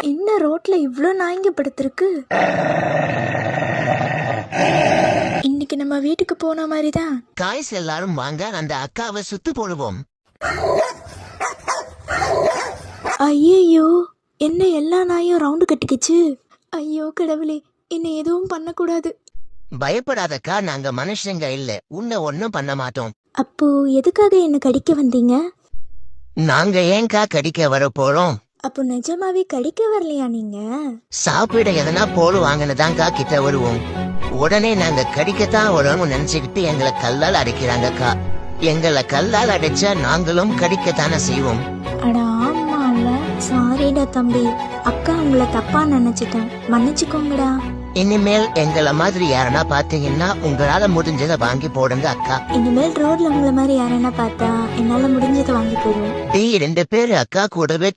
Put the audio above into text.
என்ன ரோட்ல இவ்ளோ நாய்ங்க படுத்திருக்கு? இன்னைக்கு நம்ம வீட்டுக்கு போன மாதிரி தான். காய்ஸ் எல்லாரும் வாங்க, அந்த அக்காவை சுத்து போடுவோம். ஐயையோ, என்ன எல்லா நாயும் ரவுண்டு கட்டிக்கிச்சு? ஐயோ கடவுளே, என்ன எதுவும் பண்ணக்கூடாது. பயப்படாதக்கா, நாங்க மனுஷங்க இல்ல, உன்னை ஒன்னும் பண்ண மாட்டோம். அப்போ எதுக்காக என்ன கடிக்க வந்தீங்க? நாங்க ஏன்கா கடிக்க வர போறோம்? அப்போ நிஜமாவே கடிக்க வரலையா நீங்க? சாப்பிட எதனா போடு வாங்கினதாங்கா கிட்ட வருவோம். உடனே நாங்க கடிக்கத்தான் வரோம்னு நினைச்சுக்கிட்டு எங்களை கல்லால் அடைக்கிறாங்கக்கா. எங்களை கல்லால் அடைச்சா நாங்களும் கடிக்கத்தானே செய்வோம். அட ஆமால, சாரிடா தம்பி, அக்கா உங்களை தப்பா நினைச்சிட்டேன், மன்னிச்சுக்கோங்கடா. இனிமேல் எங்களை மாதிரி யாரனா பாத்தீங்கன்னா உங்களால முடிஞ்சதை வாங்கி போடுங்க அக்கா. இனிமேல் ரோட்ல உங்களை மாதிரி யாரன்னா பார்த்தா என்னால முடிஞ்சதை வாங்கி போடுவேன். 2 பேரு அக்கா கூடவே